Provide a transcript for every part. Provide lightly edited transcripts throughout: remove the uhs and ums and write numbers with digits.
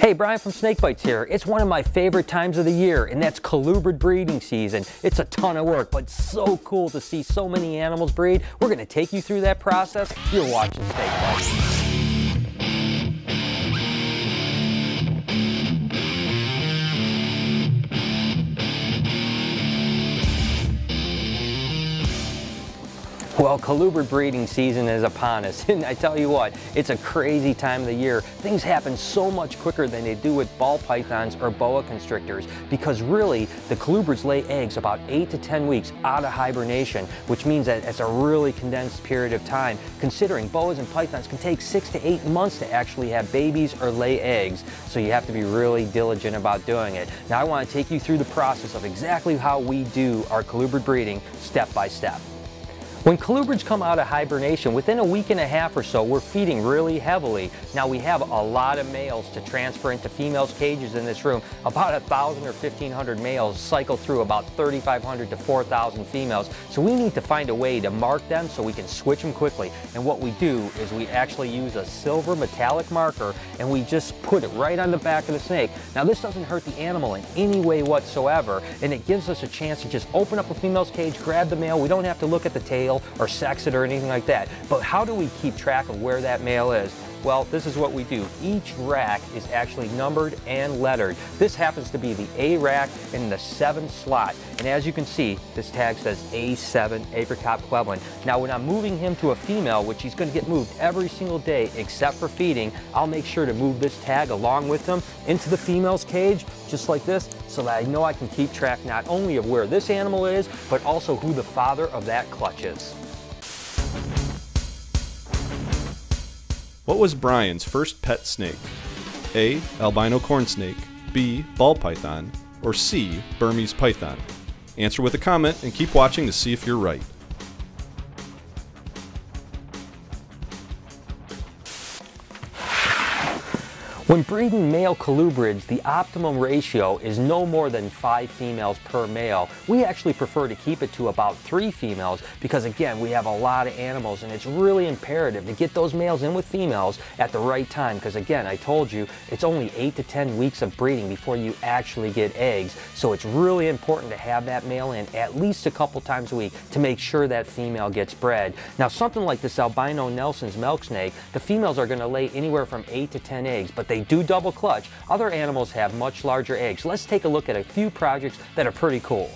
Hey, Brian from SnakeBytes here. It's one of my favorite times of the year, and that's colubrid breeding season. It's a ton of work, but so cool to see so many animals breed. We're going to take you through that process. You're watching SnakeBytes. Well, colubrid breeding season is upon us, and I tell you what, it's a crazy time of the year. Things happen so much quicker than they do with ball pythons or boa constrictors, because really, the colubrids lay eggs about 8 to 10 weeks out of hibernation, which means that it's a really condensed period of time, considering boas and pythons can take 6 to 8 months to actually have babies or lay eggs, so you have to be really diligent about doing it. Now, I want to take you through the process of exactly how we do our colubrid breeding step by step. When colubrids come out of hibernation, within a week and a half or so, we're feeding really heavily. Now, we have a lot of males to transfer into females' cages in this room. About 1,000 or 1,500 males cycle through about 3,500 to 4,000 females. So we need to find a way to mark them so we can switch them quickly. And what we do is we actually use a silver metallic marker and we just put it right on the back of the snake. Now, this doesn't hurt the animal in any way whatsoever, and it gives us a chance to just open up a female's cage, grab the male. We don't have to look at the tail or sex it or anything like that. But how do we keep track of where that male is? Well, this is what we do. Each rack is actually numbered and lettered. This happens to be the A rack in the 7th slot. And as you can see, this tag says A7 apricot pueblan. Now, when I'm moving him to a female, which he's going to get moved every single day except for feeding, I'll make sure to move this tag along with him into the female's cage, just like this, so that I know I can keep track not only of where this animal is, but also who the father of that clutch is. What was Brian's first pet snake? A. Albino corn snake, B. Ball python, or C. Burmese python? Answer with a comment and keep watching to see if you're right. When breeding male colubrids, the optimum ratio is no more than 5 females per male. We actually prefer to keep it to about 3 females because, again, we have a lot of animals and it's really imperative to get those males in with females at the right time because, again, I told you, it's only 8 to 10 weeks of breeding before you actually get eggs. So it's really important to have that male in at least a couple times a week to make sure that female gets bred. Now, something like this albino Nelson's milk snake, the females are going to lay anywhere from 8 to 10 eggs, but they do double clutch. Other animals have much larger eggs. Let's take a look at a few projects that are pretty cool.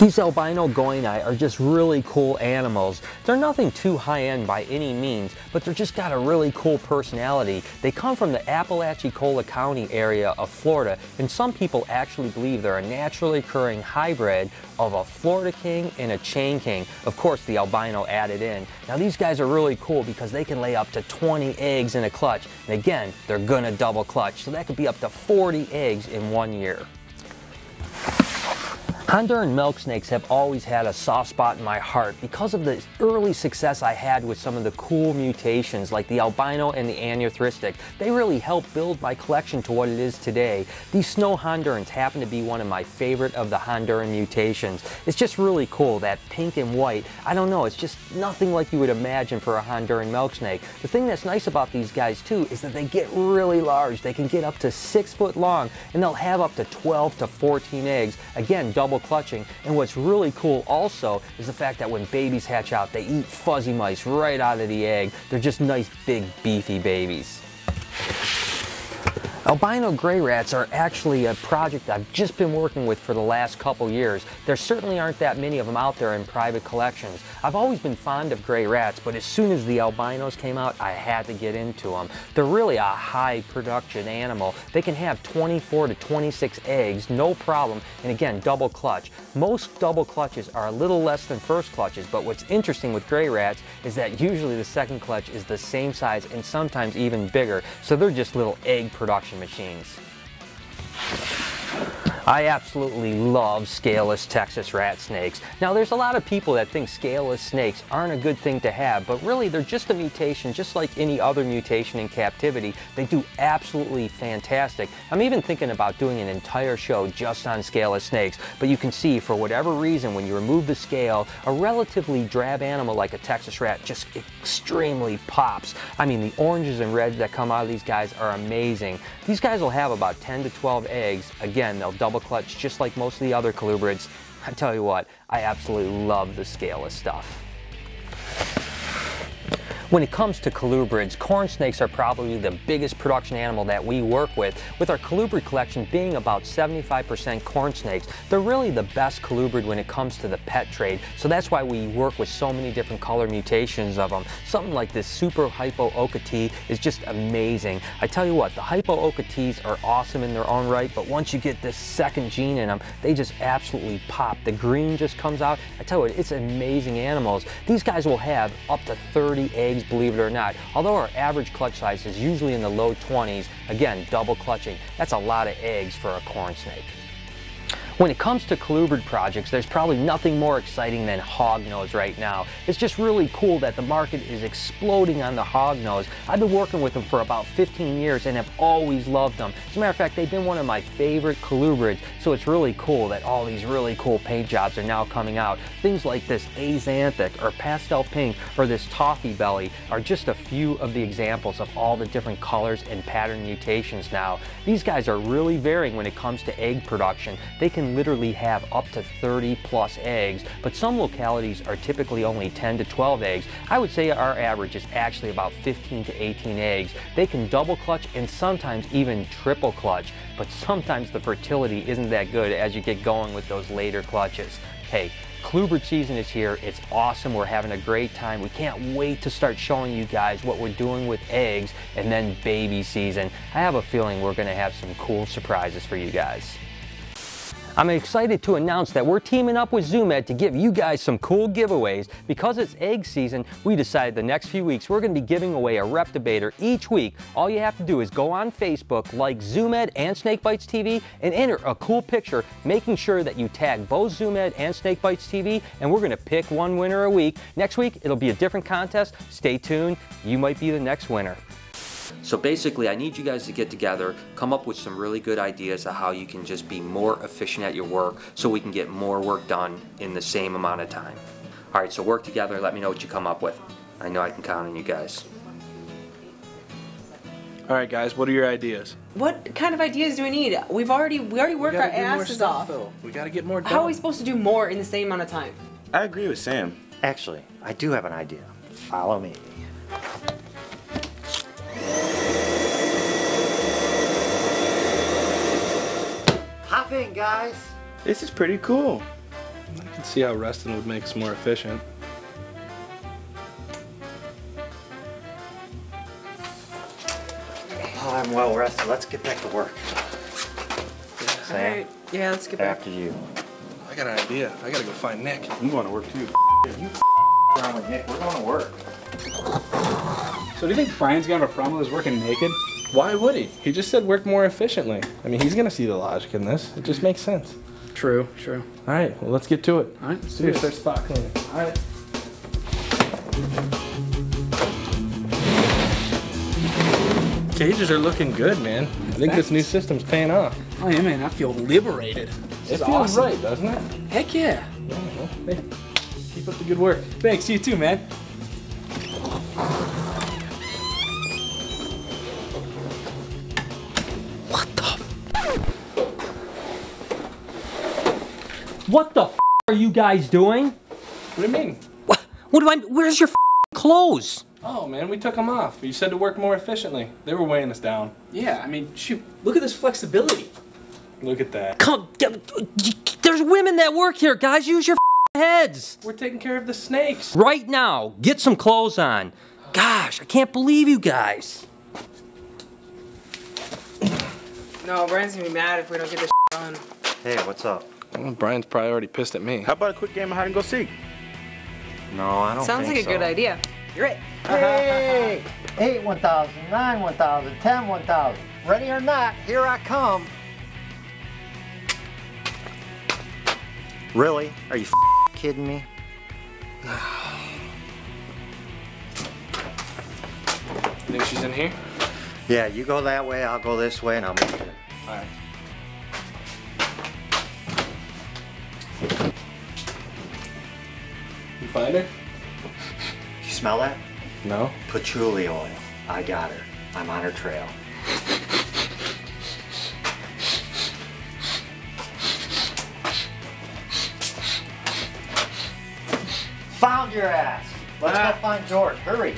These albino goini are just really cool animals. They're nothing too high-end by any means, but they're just got a really cool personality. They come from the Apalachicola County area of Florida, and some people actually believe they're a naturally occurring hybrid of a Florida king and a chain king. Of course, the albino added in. Now, these guys are really cool because they can lay up to 20 eggs in a clutch. And again, they're gonna double clutch, so that could be up to 40 eggs in 1 year. Honduran milk snakes have always had a soft spot in my heart because of the early success I had with some of the cool mutations like the albino and the anearthristic. They really helped build my collection to what it is today. These snow Hondurans happen to be one of my favorite of the Honduran mutations. It's just really cool, that pink and white. I don't know, it's just nothing like you would imagine for a Honduran milk snake. The thing that's nice about these guys too is that they get really large. They can get up to 6 foot long and they'll have up to 12 to 14 eggs. Again, double clutching. And what's really cool also is the fact that when babies hatch out, they eat fuzzy mice right out of the egg. They're just nice, big, beefy babies. Albino gray rats are actually a project I've just been working with for the last couple years. There certainly aren't that many of them out there in private collections. I've always been fond of gray rats, but as soon as the albinos came out, I had to get into them. They're really a high production animal. They can have 24 to 26 eggs, no problem, and again, double clutch. Most double clutches are a little less than first clutches, but what's interesting with gray rats is that usually the second clutch is the same size and sometimes even bigger, so they're just little egg production machines. I absolutely love scaleless Texas rat snakes. Now there's a lot of people that think scaleless snakes aren't a good thing to have, but really they're just a mutation, just like any other mutation in captivity. They do absolutely fantastic. I'm even thinking about doing an entire show just on scaleless snakes, but you can see for whatever reason when you remove the scale, a relatively drab animal like a Texas rat just extremely pops. I mean, the oranges and reds that come out of these guys are amazing. These guys will have about 10 to 12 eggs. Again, they'll double clutch just like most of the other colubrids. I tell you what, I absolutely love the scaleless stuff. When it comes to colubrids, corn snakes are probably the biggest production animal that we work with our colubrid collection being about 75% corn snakes. They're really the best colubrid when it comes to the pet trade, so that's why we work with so many different color mutations of them. Something like this super hypo ochre tea is just amazing. I tell you what, the hypo ochre teas are awesome in their own right, but once you get this second gene in them, they just absolutely pop. The green just comes out. I tell you what, it's amazing animals. These guys will have up to 30 eggs, believe it or not. Although our average clutch size is usually in the low 20s, again, double clutching, that's a lot of eggs for a corn snake. When it comes to colubrid projects, there's probably nothing more exciting than hognose right now. It's just really cool that the market is exploding on the hognose. I've been working with them for about 15 years and have always loved them. As a matter of fact, they've been one of my favorite colubrids, so it's really cool that all these really cool paint jobs are now coming out. Things like this axanthic or pastel pink or this toffee belly are just a few of the examples of all the different colors and pattern mutations now. These guys are really varying when it comes to egg production. They can literally have up to 30 plus eggs, but some localities are typically only 10 to 12 eggs. I would say our average is actually about 15 to 18 eggs. They can double clutch and sometimes even triple clutch, but sometimes the fertility isn't that good as you get going with those later clutches. Hey, colubrid season is here. It's awesome. We're having a great time. We can't wait to start showing you guys what we're doing with eggs and then baby season. I have a feeling we're going to have some cool surprises for you guys. I'm excited to announce that we're teaming up with Zoo Med to give you guys some cool giveaways. Because it's egg season, we decided the next few weeks we're going to be giving away a Reptibator each week. All you have to do is go on Facebook, like Zoo Med and SnakeBytesTV, and enter a cool picture, making sure that you tag both Zoo Med and SnakeBytesTV, and we're going to pick one winner a week. Next week, it'll be a different contest. Stay tuned. You might be the next winner. So basically, I need you guys to get together, come up with some really good ideas of how you can just be more efficient at your work so we can get more work done in the same amount of time. All right, so work together, let me know what you come up with. I know I can count on you guys. All right, guys, what are your ideas? What kind of ideas do we need? We already work our asses off. We gotta get more done. How are we supposed to do more in the same amount of time? I agree with Sam. Actually, I do have an idea. Follow me. Hop in, guys. This is pretty cool. I can see how resting would make us more efficient. Oh, I'm well rested. Let's get back to work. Sam, Alright, yeah, let's get back. after you. I got an idea. I gotta go find Nick. I'm going to work too. You around with Nick. We're going to work. So do you think Brian's gonna have a problem with us working naked? Why would he? He just said work more efficiently. I mean, he's gonna see the logic in this. It just makes sense. True, true. All right, well, let's get to it. All right, let's do Here's this. our spot cleaning. All right. Cages are looking good, man. I think this new system's paying off. Oh yeah, man, I feel liberated. It feels right, doesn't it? Heck yeah. Yeah, well, hey, keep up the good work. Thanks, you too, man. What the f are you guys doing? What do you mean? Where's your clothes? Oh, man, we took them off. You said to work more efficiently. They were weighing us down. Yeah, I mean, shoot, look at this flexibility. Look at that. Come, there's women that work here, guys. Use your heads. We're taking care of the snakes. Right now, get some clothes on. Gosh, I can't believe you guys. No, Brian's gonna be mad if we don't get this done. Hey, what's up? Well, Brian's probably already pissed at me. How about a quick game of hide and go seek? No, I don't Sounds think like a good idea. You're it. Hey! 8 1,000, 9 1,000, 10 1,000. Ready or not, here I come. Really? Are you kidding me? Think she's in here? Yeah, you go that way, I'll go this way, and I'll meet you. Alright. You find her? You smell that? No. Patchouli oil. I got her. I'm on her trail. Found your ass. Let's go find George. Hurry.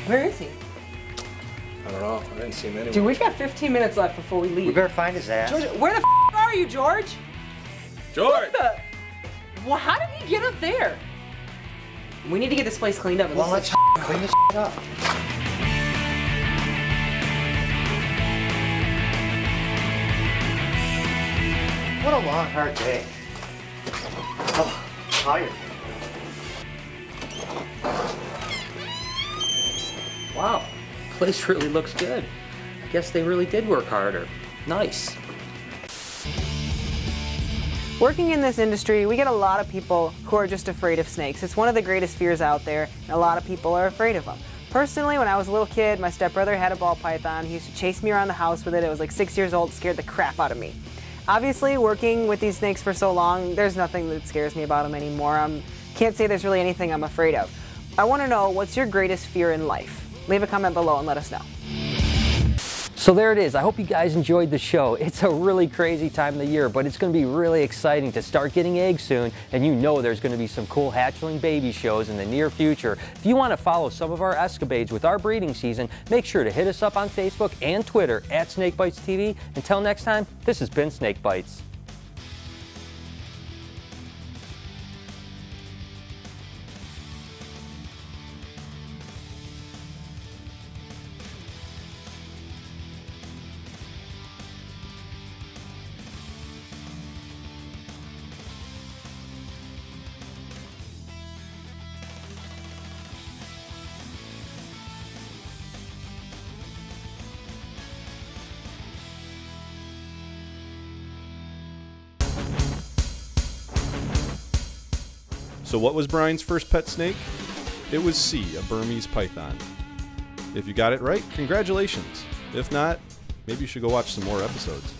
Where is he? I don't know. I didn't see him anywhere. Dude, we've got 15 minutes left before we We leave. better find his ass. George, where the are you, George? George! Well, how did he get up there? We need to get this place cleaned up. It Well, looks let's clean this up. What a long, hard day. Oh, tired. Wow, place really looks good. I guess they really did work harder. Nice. Working in this industry, we get a lot of people who are just afraid of snakes. It's one of the greatest fears out there, and a lot of people are afraid of them. Personally, when I was a little kid, my stepbrother had a ball python. He used to chase me around the house with it. It was like 6 years old, scared the crap out of me. Obviously, working with these snakes for so long, there's nothing that scares me about them anymore. Can't say there's really anything I'm afraid of. I want to know, what's your greatest fear in life? Leave a comment below and let us know. So there it is. I hope you guys enjoyed the show. It's a really crazy time of the year, but it's going to be really exciting to start getting eggs soon, and you know there's going to be some cool hatchling baby shows in the near future. If you want to follow some of our escapades with our breeding season, make sure to hit us up on Facebook and Twitter at SnakeBytesTV. Until next time, this has been Snake Bites. So what was Brian's first pet snake? It was C, a Burmese python. If you got it right, congratulations. If not, maybe you should go watch some more episodes.